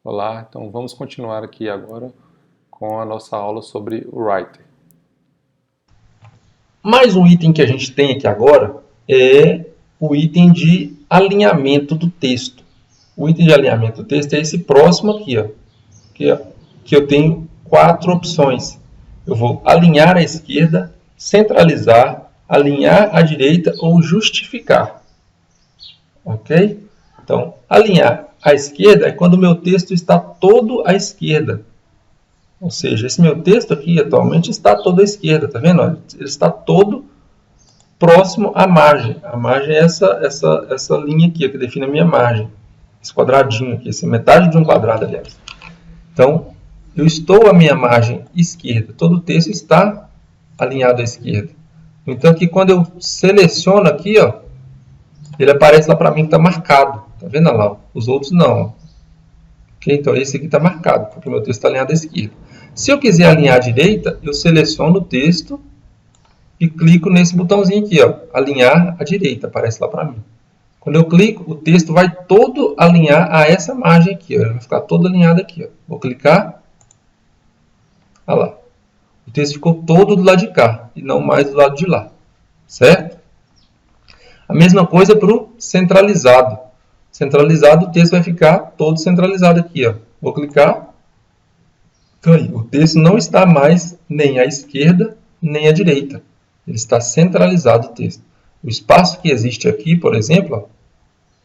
Olá, então vamos continuar aqui agora com a nossa aula sobre o Writer. Mais um item que a gente tem aqui agora é o item de alinhamento do texto. O item de alinhamento do texto é esse próximo aqui, ó, que eu tenho 4 opções. Eu vou alinhar à esquerda, centralizar, alinhar à direita ou justificar. Ok? Então, alinhar à esquerda é quando o meu texto está todo à esquerda. Ou seja, esse meu texto aqui atualmente está todo à esquerda, tá vendo? Ele está todo próximo à margem. A margem é essa linha aqui, que define a minha margem. Esse quadradinho aqui, essa metade de um quadrado, aliás. Então, eu estou à minha margem esquerda. Todo o texto está alinhado à esquerda. Então, aqui quando eu seleciono aqui, ó, ele aparece lá para mim que está marcado. Tá vendo lá? Os outros não. Okay? Então, esse aqui está marcado, porque o meu texto está alinhado à esquerda. Se eu quiser alinhar à direita, eu seleciono o texto e clico nesse botãozinho aqui, ó, alinhar à direita, aparece lá para mim. Quando eu clico, o texto vai todo alinhar a essa margem aqui, ó, ele vai ficar todo alinhado aqui. Ó. Vou clicar, olha lá. O texto ficou todo do lado de cá e não mais do lado de lá, certo? A mesma coisa para o centralizado. Centralizado, o texto vai ficar todo centralizado aqui. Ó. Vou clicar. Então, aí, o texto não está mais nem à esquerda nem à direita. Ele está centralizado o texto. O espaço que existe aqui, por exemplo, ó,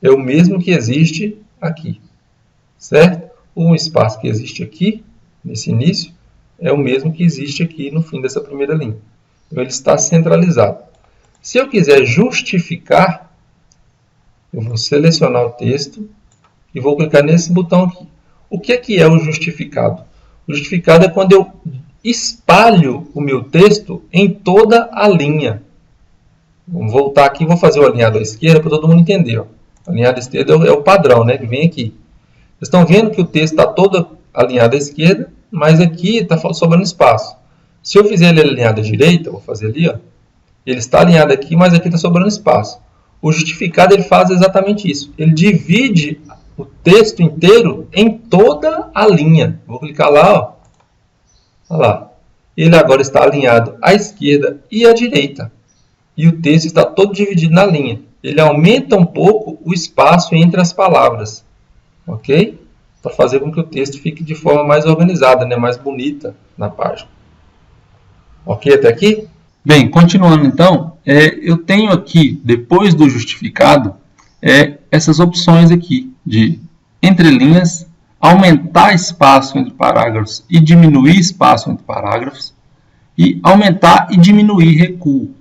é o mesmo que existe aqui. Certo? O espaço que existe aqui, nesse início, é o mesmo que existe aqui no fim dessa primeira linha. Então, ele está centralizado. Se eu quiser justificar, eu vou selecionar o texto e vou clicar nesse botão aqui. O que é o justificado? O justificado é quando eu espalho o meu texto em toda a linha. Vamos voltar aqui e vou fazer o alinhado à esquerda para todo mundo entender. Ó. O alinhado à esquerda é o padrão, né, que vem aqui. Vocês estão vendo que o texto está todo alinhado à esquerda, mas aqui está sobrando espaço. Se eu fizer ele alinhado à direita, vou fazer ali, ó, ele está alinhado aqui, mas aqui está sobrando espaço. O justificado ele faz exatamente isso. Ele divide o texto inteiro em toda a linha. Vou clicar lá, ó. Olha lá. Ele agora está alinhado à esquerda e à direita. E o texto está todo dividido na linha. Ele aumenta um pouco o espaço entre as palavras. Ok? Para fazer com que o texto fique de forma mais organizada, né? Mais bonita na página. Ok até aqui? Bem, continuando então, eu tenho aqui, depois do justificado, essas opções aqui de entrelinhas, aumentar espaço entre parágrafos e diminuir espaço entre parágrafos, e aumentar e diminuir recuo.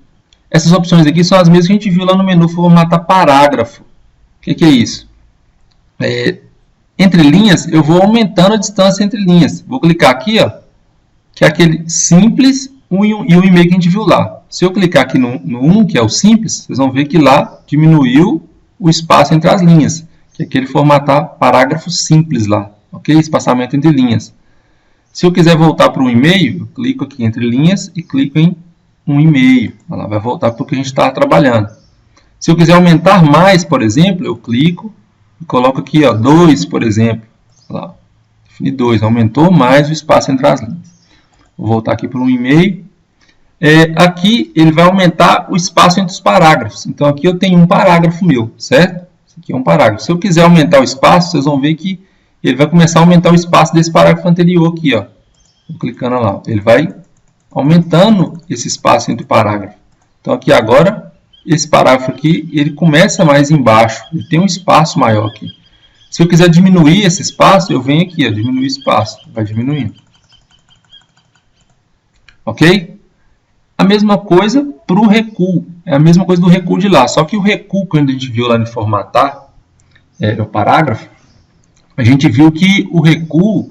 Essas opções aqui são as mesmas que a gente viu lá no menu formatar parágrafo. O que é isso? Entre linhas, eu vou aumentando a distância entre linhas. Vou clicar aqui, ó, que é aquele simples e o e-mail que a gente viu lá. Se eu clicar aqui no 1, que é o simples, vocês vão ver que lá diminuiu o espaço entre as linhas, que é aquele formatar parágrafo simples lá, ok? Espaçamento entre linhas. Se eu quiser voltar para o e-mail, eu clico aqui entre linhas e clico em um e-mail. Ela vai voltar para o que a gente está trabalhando. Se eu quiser aumentar mais, por exemplo, eu clico e coloco aqui, ó, 2, por exemplo. Lá, defini 2, aumentou mais o espaço entre as linhas. Vou voltar aqui para um e-mail. Aqui ele vai aumentar o espaço entre os parágrafos. Então aqui eu tenho um parágrafo meu, certo? Esse aqui é um parágrafo. Se eu quiser aumentar o espaço, vocês vão ver que ele vai começar a aumentar o espaço desse parágrafo anterior aqui, ó. Vou clicando lá. Ele vai aumentando esse espaço entre o parágrafo. Então aqui agora, esse parágrafo aqui, ele começa mais embaixo. Ele tem um espaço maior aqui. Se eu quiser diminuir esse espaço, eu venho aqui, ó, diminuir espaço. Vai diminuindo. Ok? A mesma coisa para o recuo. É a mesma coisa do recuo de lá. Só que o recuo, quando a gente viu lá no formatar, o parágrafo, a gente viu que o recuo,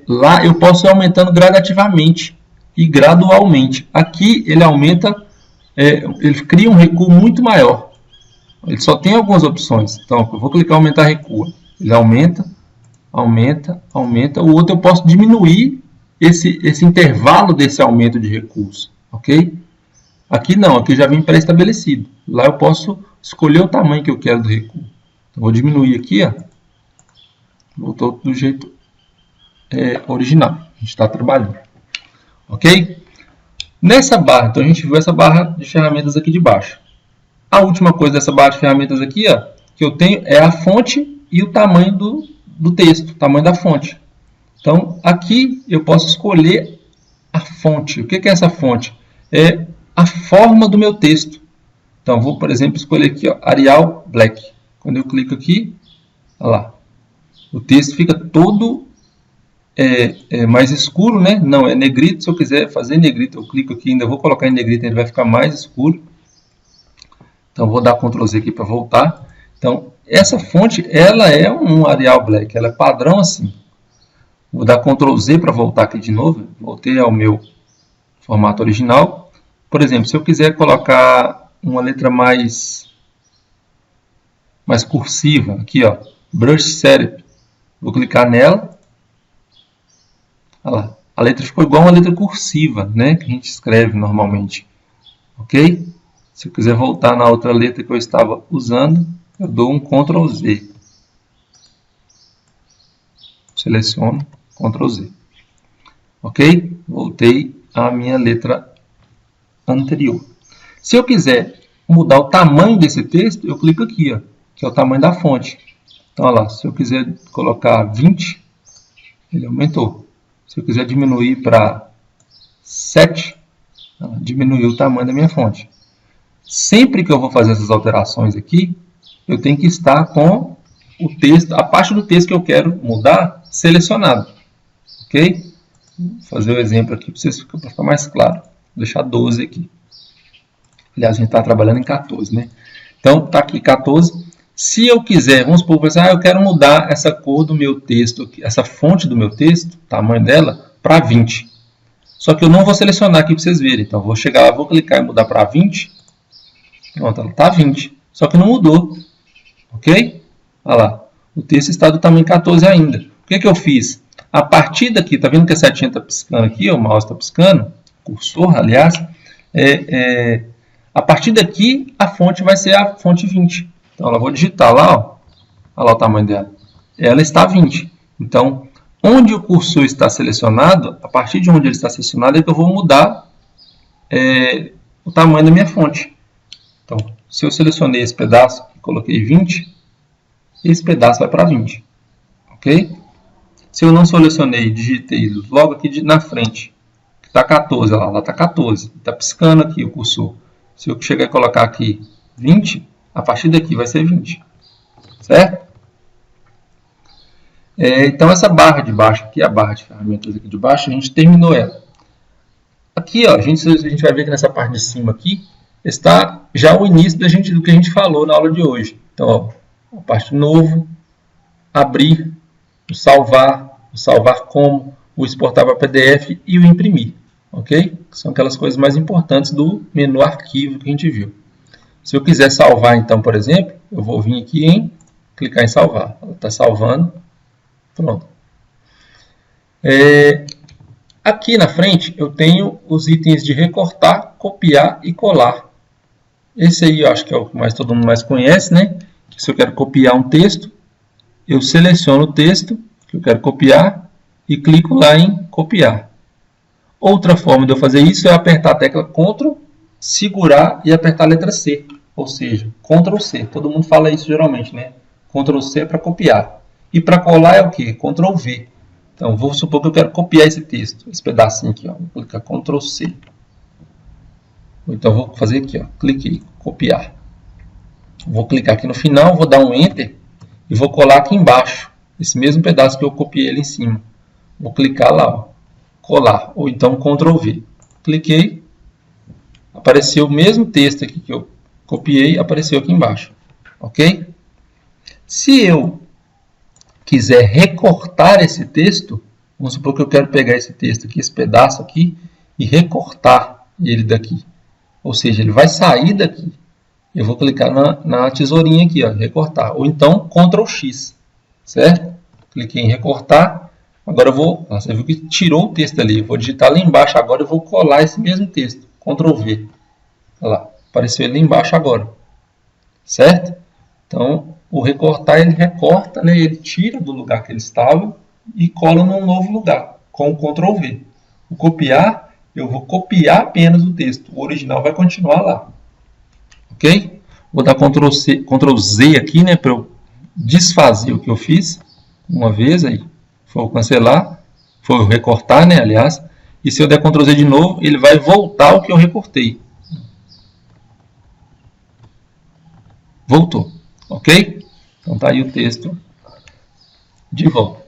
lá eu posso ir aumentando gradativamente e gradualmente. Aqui ele aumenta, ele cria um recuo muito maior. Ele só tem algumas opções. Então, eu vou clicar em aumentar recuo. Ele aumenta, aumenta, aumenta. O outro eu posso diminuir esse intervalo desse aumento de recurso, ok? Aqui não, aqui já vem pré-estabelecido. Lá eu posso escolher o tamanho que eu quero do recuo. Então, vou diminuir aqui, ó. Voltou do jeito original. A gente está trabalhando. Ok? Nessa barra, então a gente viu essa barra de ferramentas aqui de baixo. A última coisa dessa barra de ferramentas aqui, ó, que eu tenho é a fonte e o tamanho do texto, o tamanho da fonte. Então, aqui eu posso escolher a fonte. O que é essa fonte? É a forma do meu texto. Então, vou, por exemplo, escolher aqui, ó, Arial Black. Quando eu clico aqui, olha lá, o texto fica todo mais escuro, né? Não, é negrito. Se eu quiser fazer negrito, eu clico aqui, ainda vou colocar em negrito, ele vai ficar mais escuro. Então, vou dar Ctrl Z aqui para voltar. Então, essa fonte, ela é um Arial Black, ela é padrão assim. Vou dar Ctrl Z para voltar aqui de novo. Voltei ao meu formato original. Por exemplo, se eu quiser colocar uma letra mais cursiva, aqui, ó, Brush Setup, vou clicar nela. Olha lá, a letra ficou igual uma letra cursiva, né, que a gente escreve normalmente. Ok? Se eu quiser voltar na outra letra que eu estava usando, eu dou um Ctrl Z. Seleciono, Ctrl Z. Ok? Voltei à minha letra anterior. Se eu quiser mudar o tamanho desse texto, eu clico aqui, ó, que é o tamanho da fonte. Então, olha lá, se eu quiser colocar 20, ele aumentou. Se eu quiser diminuir para 7, diminuiu o tamanho da minha fonte. Sempre que eu vou fazer essas alterações aqui, eu tenho que estar com o texto, a parte do texto que eu quero mudar, selecionado. Ok? Vou fazer o exemplo aqui para ficar mais claro. Vou deixar 12 aqui. Aliás, a gente está trabalhando em 14, né? Então, está aqui 14. Se eu quiser, vamos supor, eu quero mudar essa cor do meu texto, essa fonte do meu texto, o tamanho dela, para 20. Só que eu não vou selecionar aqui para vocês verem. Então, eu vou chegar lá, vou clicar e mudar para 20. Pronto, ela está 20. Só que não mudou. Ok? Olha lá. O texto está do tamanho 14 ainda. O que eu fiz? A partir daqui, está vendo que a setinha está piscando aqui? O mouse está piscando. Cursor, aliás. A partir daqui, a fonte vai ser a fonte 20. Então, eu vou digitar lá. Ó. Olha lá o tamanho dela. Ela está 20. Então, onde o cursor está selecionado, a partir de onde ele está selecionado, é que eu vou mudar o tamanho da minha fonte. Então, se eu selecionei esse pedaço e coloquei 20, esse pedaço vai para 20. Ok? Se eu não selecionei e digitei logo aqui na frente, que está 14, olha lá está 14. Está piscando aqui o cursor. Se eu chegar e colocar aqui 20, a partir daqui vai ser 20. Certo? Então, essa barra de baixo aqui, a barra de ferramentas aqui de baixo, a gente terminou ela. Aqui, ó, a gente vai ver que nessa parte de cima aqui, está já o início do que a gente falou na aula de hoje. Então, ó, a parte novo, abrir, o salvar como, o exportar para PDF e o imprimir. Ok? São aquelas coisas mais importantes do menu arquivo que a gente viu. Se eu quiser salvar, então, por exemplo, eu vou vir aqui em clicar em salvar. Ela está salvando. Pronto. Aqui na frente eu tenho os itens de recortar, copiar e colar. Esse aí eu acho que é o que todo mundo mais conhece, né? Se eu quero copiar um texto, eu seleciono o texto que eu quero copiar e clico lá em copiar. Outra forma de eu fazer isso é apertar a tecla Ctrl, segurar e apertar a letra C. Ou seja, Ctrl C. Todo mundo fala isso geralmente, né? Ctrl C é para copiar. E para colar é o quê? Ctrl V. Então, vou supor que eu quero copiar esse texto. Esse pedacinho aqui, ó. Vou clicar Ctrl C. Então, vou fazer aqui, ó. Cliquei, copiar. Vou clicar aqui no final, vou dar um Enter e vou colar aqui embaixo. Esse mesmo pedaço que eu copiei ali em cima. Vou clicar lá, ó. Colar. Ou então Ctrl V. Cliquei. Apareceu o mesmo texto aqui que eu copiei, apareceu aqui embaixo. Ok? Se eu quiser recortar esse texto, vamos supor que eu quero pegar esse texto aqui, esse pedaço aqui, e recortar ele daqui. Ou seja, ele vai sair daqui. Eu vou clicar na tesourinha aqui, ó, recortar. Ou então, Ctrl X. Certo? Cliquei em recortar. Agora eu vou... Você viu que tirou o texto ali. Eu vou digitar lá embaixo agora. Eu vou colar esse mesmo texto. Ctrl V. Olha lá. Apareceu ele lá embaixo agora. Certo? Então, O recortar, ele recorta, né? Ele tira do lugar que ele estava e cola num novo lugar, com o Ctrl V. O copiar, eu vou copiar apenas o texto. O original vai continuar lá. Ok? Vou dar Ctrl Z aqui, né? Para eu desfazer o que eu fiz. Uma vez, aí foi o cancelar. Foi o recortar, né? Aliás. E se eu der Ctrl Z de novo, ele vai voltar o que eu recortei. Voltou. Ok? Então tá aí o texto de volta.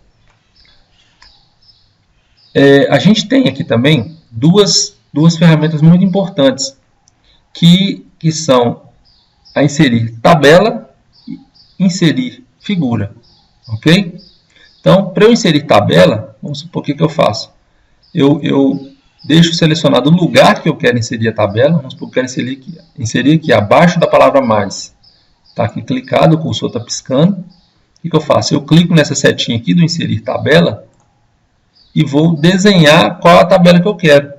A gente tem aqui também duas ferramentas muito importantes que são a inserir tabela e inserir figura. Ok? Então, para eu inserir tabela, vamos supor o que eu faço. Eu deixo selecionado o lugar que eu quero inserir a tabela. Vamos supor que eu quero inserir aqui abaixo da palavra mais. Está aqui clicado, o cursor está piscando. O que eu faço? Eu clico nessa setinha aqui do inserir tabela e vou desenhar qual a tabela que eu quero.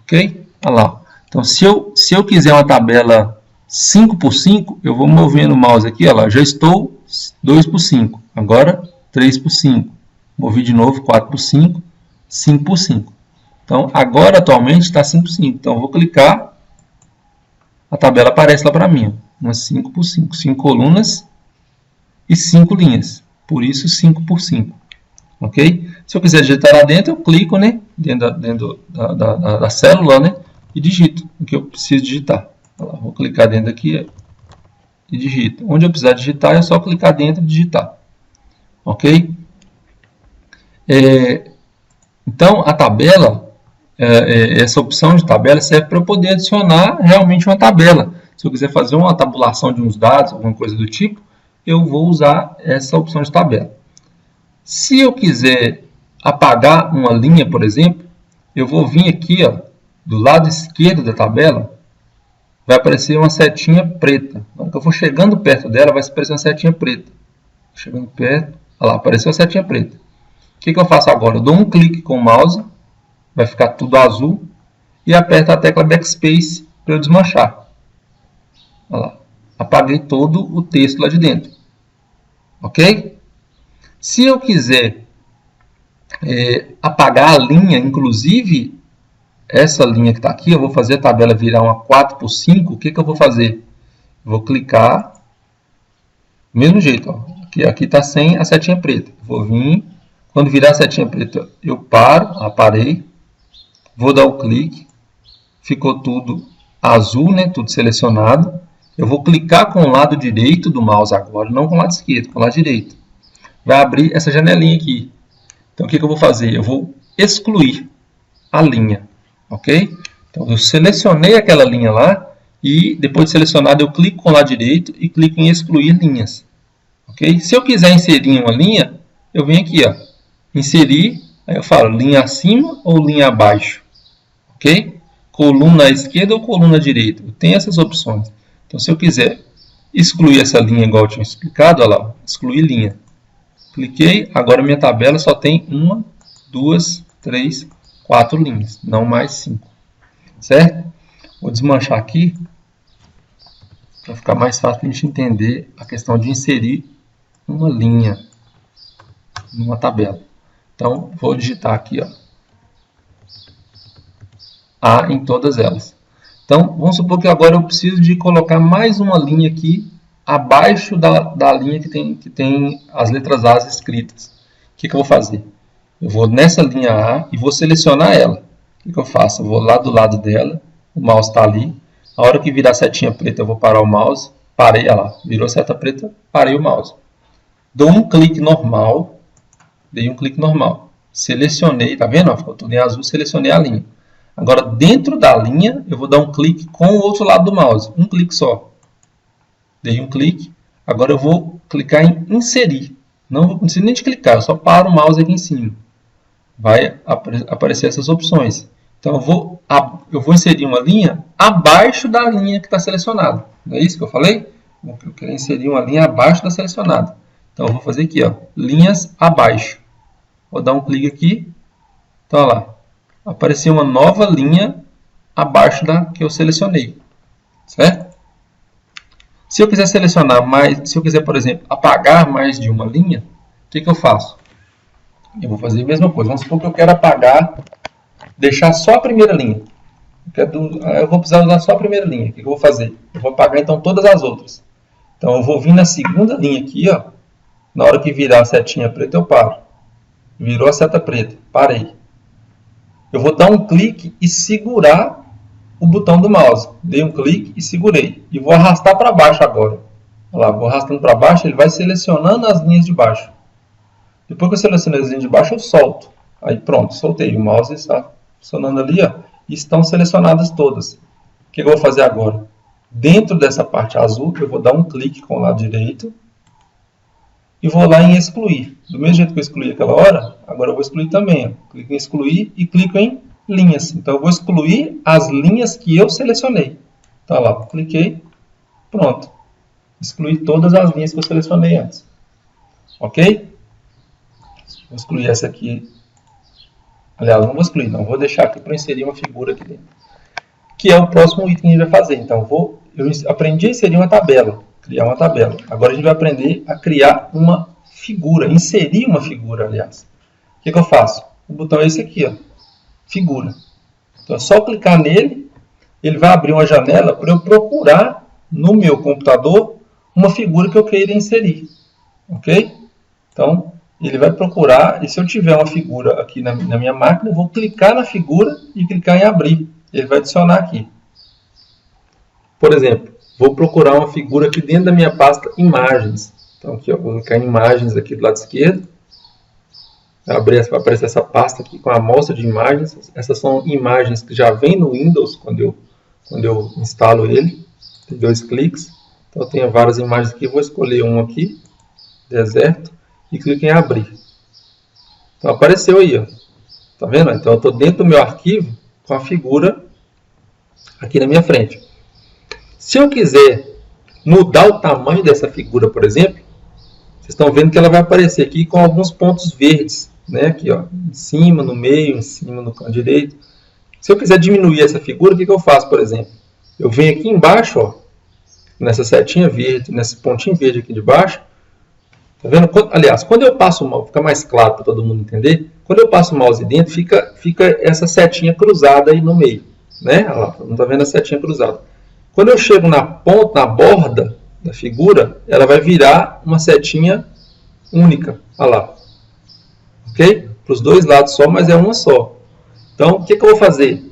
Ok? Olha lá. Então, se eu quiser uma tabela 5 por 5, eu vou movendo o mouse aqui. Olha lá, já estou 2 por 5. Agora, 3 por 5. Movi de novo, 4 por 5, 5 por 5. Então, agora, atualmente, está 5 por 5. Então, eu vou clicar, a tabela aparece lá para mim. Umas 5 por 5. 5 colunas e 5 linhas. Por isso, 5 por 5. Ok? Se eu quiser digitar lá dentro, eu clico, né, dentro da célula, né, e digito o que eu preciso digitar. Vou clicar dentro aqui e digito. Onde eu precisar digitar, é só clicar dentro e digitar. Ok? Então, a tabela, essa opção de tabela serve para eu poder adicionar realmente uma tabela. Se eu quiser fazer uma tabulação de uns dados, alguma coisa do tipo, eu vou usar essa opção de tabela. Se eu quiser apagar uma linha, por exemplo, eu vou vir aqui, ó, do lado esquerdo da tabela, vai aparecer uma setinha preta. Quando eu for chegando perto dela, vai aparecer uma setinha preta. Chegando perto, olha lá, apareceu a setinha preta. O que eu faço agora? Eu dou um clique com o mouse, vai ficar tudo azul, e aperto a tecla Backspace para eu desmanchar. Olha lá, apaguei todo o texto lá de dentro. Ok? Se eu quiser apagar a linha, inclusive essa linha que está aqui, eu vou fazer a tabela virar uma 4 por 5, o que eu vou fazer? Eu vou clicar, do mesmo jeito, ó, aqui está sem a setinha preta. Vou vir, quando virar a setinha preta, eu paro, parei, vou dar o clique, ficou tudo azul, né, tudo selecionado. Eu vou clicar com o lado direito do mouse agora, não com o lado esquerdo, com o lado direito. Vai abrir essa janelinha aqui. Então, o que eu vou fazer? Eu vou excluir a linha. Ok? Então, eu selecionei aquela linha lá e, depois de selecionado, eu clico com o lado direito e clico em excluir linhas. Ok? Se eu quiser inserir uma linha, eu venho aqui, ó, inserir, aí eu falo linha acima ou linha abaixo. Ok? Coluna à esquerda ou coluna à direita. Eu tenho essas opções. Então, se eu quiser excluir essa linha, igual eu tinha explicado, olha lá, excluir linha. Cliquei, agora minha tabela só tem 1, 2, 3, 4 linhas, não mais 5. Certo? Vou desmanchar aqui, para ficar mais fácil para a gente entender a questão de inserir uma linha numa tabela. Então, vou digitar aqui, ó, A em todas elas. Então, vamos supor que agora eu preciso de colocar mais uma linha aqui abaixo da linha que tem as letras A escritas. O que eu vou fazer? Eu vou nessa linha A e vou selecionar ela. O que eu faço? Eu vou lá do lado dela, o mouse está ali. A hora que virar a setinha preta, eu vou parar o mouse. Parei, olha lá, virou seta preta, parei o mouse. Dou um clique normal, dei um clique normal. Selecionei, tá vendo? Ficou tudo em azul, selecionei a linha. Agora, dentro da linha, eu vou dar um clique com o outro lado do mouse. Um clique só. Dei um clique. Agora eu vou clicar em inserir. Não preciso nem de clicar, eu só paro o mouse aqui em cima. Vai aparecer essas opções. Então eu vou inserir uma linha abaixo da linha que está selecionada. Não é isso que eu falei? Eu quero inserir uma linha abaixo da selecionada. Então eu vou fazer aqui, ó, linhas abaixo. Vou dar um clique aqui. Então olha lá. Apareceu uma nova linha abaixo da que eu selecionei. Certo? Se eu quiser selecionar mais, se eu quiser, por exemplo, apagar mais de uma linha, o que eu faço? Eu vou fazer a mesma coisa. Vamos supor que eu quero apagar, deixar só a primeira linha. Eu vou precisar usar só a primeira linha. O que eu vou fazer? Eu vou apagar então todas as outras. Então eu vou vir na segunda linha aqui, ó. Na hora que virar a setinha preta, eu paro. Virou a seta preta, parei. Eu vou dar um clique e segurar o botão do mouse. Dei um clique e segurei. E vou arrastar para baixo agora. Olha lá, vou arrastando para baixo, ele vai selecionando as linhas de baixo. Depois que eu selecionei as linhas de baixo, eu solto. Aí pronto, soltei. O mouse está funcionando ali, ó. E estão selecionadas todas. O que eu vou fazer agora? Dentro dessa parte azul, eu vou dar um clique com o lado direito. E vou lá em excluir. Do mesmo jeito que eu excluí aquela hora, agora eu vou excluir também. Ó. Clico em excluir e clico em linhas. Então eu vou excluir as linhas que eu selecionei. Então lá, cliquei, pronto. Excluí todas as linhas que eu selecionei antes. Ok? Vou excluir essa aqui. Aliás, não vou excluir, não. Vou deixar aqui para inserir uma figura aqui dentro. Que é o próximo item que a gente vai fazer. Então eu aprendi a inserir uma tabela. Criar uma tabela. Agora a gente vai aprender a criar uma figura. Inserir uma figura, aliás. O que eu faço? O botão é esse aqui, ó. Figura. Então é só clicar nele. Ele vai abrir uma janela para eu procurar no meu computador uma figura que eu queira inserir. Ok? Então ele vai procurar. E se eu tiver uma figura aqui na minha máquina, eu vou clicar na figura e clicar em abrir. Ele vai adicionar aqui. Por exemplo, vou procurar uma figura aqui dentro da minha pasta imagens. Então aqui, ó, vou clicar em imagens aqui do lado esquerdo. Vai aparecer essa pasta aqui com a amostra de imagens. Essas são imagens que já vem no Windows quando eu instalo ele. Tem 2 cliques. Então eu tenho várias imagens aqui. Vou escolher uma aqui, deserto, e clico em abrir. Então apareceu aí, ó. Tá vendo? Então eu estou dentro do meu arquivo com a figura aqui na minha frente. Se eu quiser mudar o tamanho dessa figura, por exemplo, vocês estão vendo que ela vai aparecer aqui com alguns pontos verdes, né? Aqui, ó, em cima, no meio, em cima, no canto direito. Se eu quiser diminuir essa figura, o que eu faço, por exemplo? Eu venho aqui embaixo, ó, nessa setinha verde, nesse pontinho verde aqui de baixo. Tá vendo? Aliás, quando eu passo o mouse, fica mais claro para todo mundo entender. Quando eu passo o mouse dentro, fica essa setinha cruzada aí no meio, né? Olha lá, não está vendo a setinha cruzada. Quando eu chego na ponta, na borda da figura, ela vai virar uma setinha única. Olha lá. Ok? Para os dois lados só, mas é uma só. Então, o que eu vou fazer?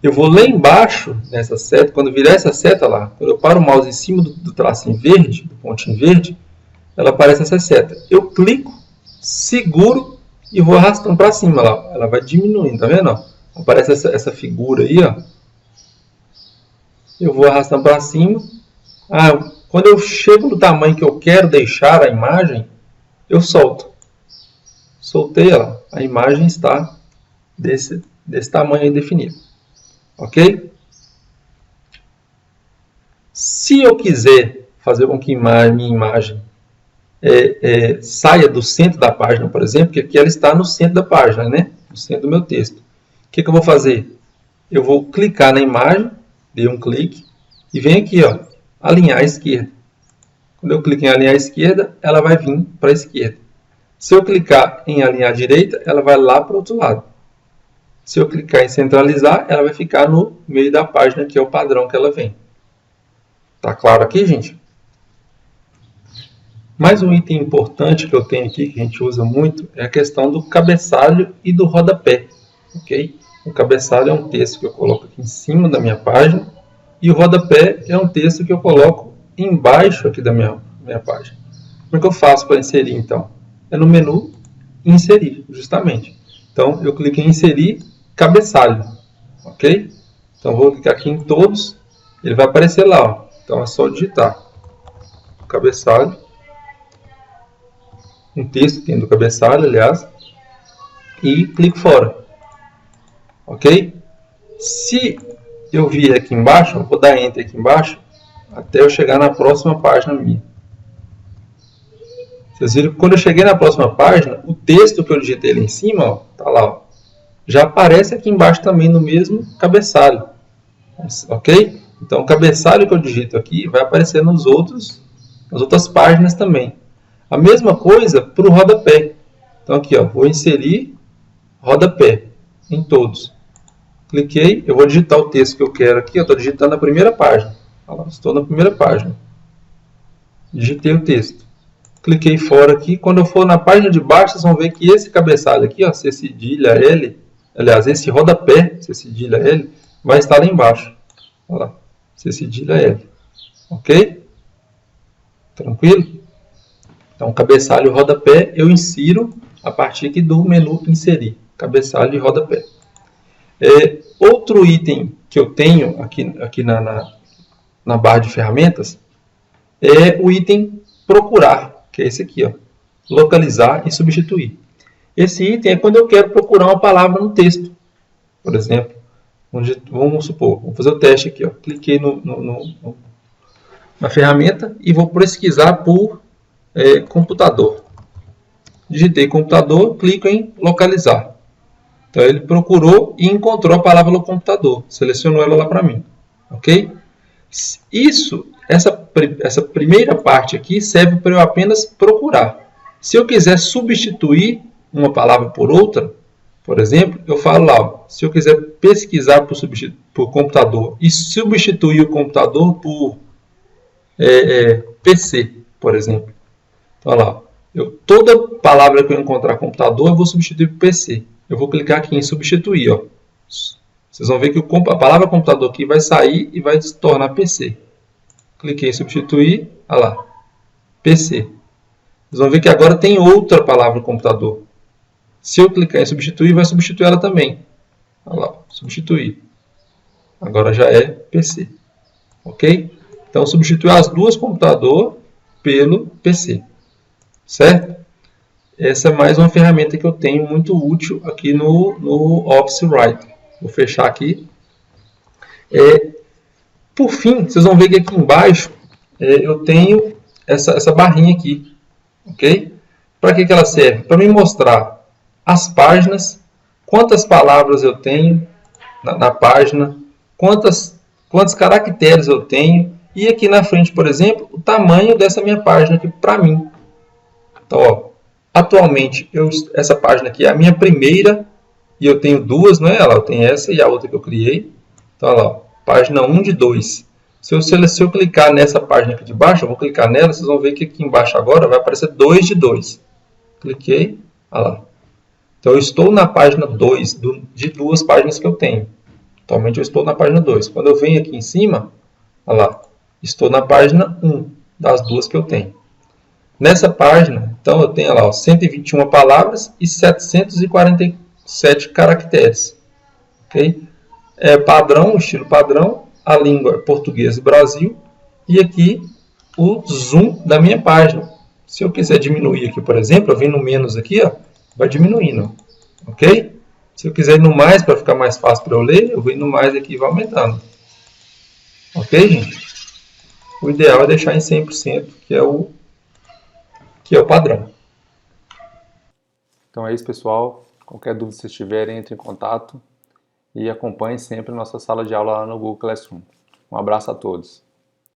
Eu vou lá embaixo, nessa seta, quando virar essa seta lá, quando eu paro o mouse em cima do tracinho verde, do pontinho verde, ela aparece essa seta. Eu clico, seguro e vou arrastando para cima. Lá. Ela vai diminuindo, tá vendo? Aparece essa figura aí, ó. Eu vou arrastando para cima. Quando eu chego no tamanho que eu quero deixar a imagem, eu solto. Soltei ela. A imagem está desse tamanho aí definido. Ok? Se eu quiser fazer com que minha imagem saia do centro da página, por exemplo, porque aqui ela está no centro da página, né? No centro do meu texto. O que eu vou fazer? Eu vou clicar na imagem, dei um clique, e vem aqui, ó, alinhar à esquerda. Quando eu clico em alinhar à esquerda, ela vai vir para a esquerda. Se eu clicar em alinhar à direita, ela vai lá para o outro lado. Se eu clicar em centralizar, ela vai ficar no meio da página, que é o padrão que ela vem. Tá claro aqui, gente? Mais um item importante que eu tenho aqui, que a gente usa muito, é a questão do cabeçalho e do rodapé. Ok? O cabeçalho é um texto que eu coloco aqui em cima da minha página, e o rodapé é um texto que eu coloco embaixo aqui da minha página. Como é que eu faço para inserir, então? É no menu Inserir, justamente. Então, eu clico em Inserir Cabeçalho. Ok? Então, vou clicar aqui em Todos. Ele vai aparecer lá. Ó. Então, é só digitar Cabeçalho. Um texto dentro do cabeçalho, aliás. E clico fora. Ok? Se eu vir aqui embaixo, eu vou dar Enter aqui embaixo, até eu chegar na próxima página minha. Vocês viram que quando eu cheguei na próxima página, o texto que eu digitei ali em cima, ó, tá lá, ó, já aparece aqui embaixo também no mesmo cabeçalho. Ok? Então, o cabeçalho que eu digito aqui vai aparecer nas outras páginas também. A mesma coisa para o rodapé. Então, aqui, ó, vou inserir rodapé em todos. Cliquei, eu vou digitar o texto que eu quero aqui. Eu estou digitando a primeira página. Olha lá, estou na primeira página. Digitei o texto. Cliquei fora aqui. Quando eu for na página de baixo, vocês vão ver que esse cabeçalho aqui, ó, C cedilha L, aliás, esse rodapé, C cedilha L, vai estar lá embaixo. Olha lá, C cedilha L. Ok? Tranquilo? Então, cabeçalho e rodapé eu insiro a partir aqui do menu inserir. Cabeçalho e rodapé. Outro item que eu tenho aqui na barra de ferramentas é o item procurar, que é esse aqui, ó, localizar e substituir. Esse item é quando eu quero procurar uma palavra no texto. Por exemplo, vamos supor, vamos fazer o teste aqui, ó. Cliquei na ferramenta e vou pesquisar por computador. Digitei computador, clico em localizar. Então ele procurou e encontrou a palavra no computador. Selecionou ela lá para mim. Ok? Essa primeira parte aqui serve para eu apenas procurar. Se eu quiser substituir uma palavra por outra, por exemplo, eu falo lá, ó, se eu quiser pesquisar por computador e substituir o computador por PC, por exemplo. Então, olha lá, toda palavra que eu encontrar computador, eu vou substituir por PC. Eu vou clicar aqui em substituir. Ó. Vocês vão ver que a palavra computador aqui vai sair e vai se tornar PC. Cliquei em substituir, olha lá, PC. Vocês vão ver que agora tem outra palavra computador. Se eu clicar em substituir, vai substituir ela também. Olha lá, substituir. Agora já é PC. Ok? Então, substituir as duas computador pelo PC. Certo? Essa é mais uma ferramenta que eu tenho muito útil aqui no Office Writer. Vou fechar aqui. Por fim, vocês vão ver que aqui embaixo eu tenho essa barrinha aqui. Ok? Para que ela serve? Para me mostrar as páginas, quantas palavras eu tenho na página, quantos caracteres eu tenho, e aqui na frente, por exemplo, o tamanho dessa minha página aqui para mim. Então, ó, atualmente, essa página aqui é a minha primeira, e eu tenho duas, não é? Eu tenho essa e a outra que eu criei. Então, olha lá, página 1 de 2. Se eu clicar nessa página aqui de baixo, eu vou clicar nela, vocês vão ver que aqui embaixo agora vai aparecer 2 de 2. Cliquei, olha lá. Então, eu estou na página 2 de duas páginas que eu tenho. Atualmente, eu estou na página 2. Quando eu venho aqui em cima, olha lá, estou na página 1 das duas que eu tenho. Nessa página, então, eu tenho lá 121 palavras e 747 caracteres. Okay? Padrão, estilo padrão, a língua é português do Brasil. E aqui o zoom da minha página. Se eu quiser diminuir aqui, por exemplo, eu venho no menos aqui, ó, vai diminuindo. Ok? Se eu quiser ir no mais, para ficar mais fácil para eu ler, eu venho no mais aqui e vai aumentando. Ok, gente? O ideal é deixar em 100%, que é o padrão. Então é isso, pessoal. Qualquer dúvida que vocês tiverem, entre em contato e acompanhem sempre a nossa sala de aula lá no Google Classroom. Um abraço a todos.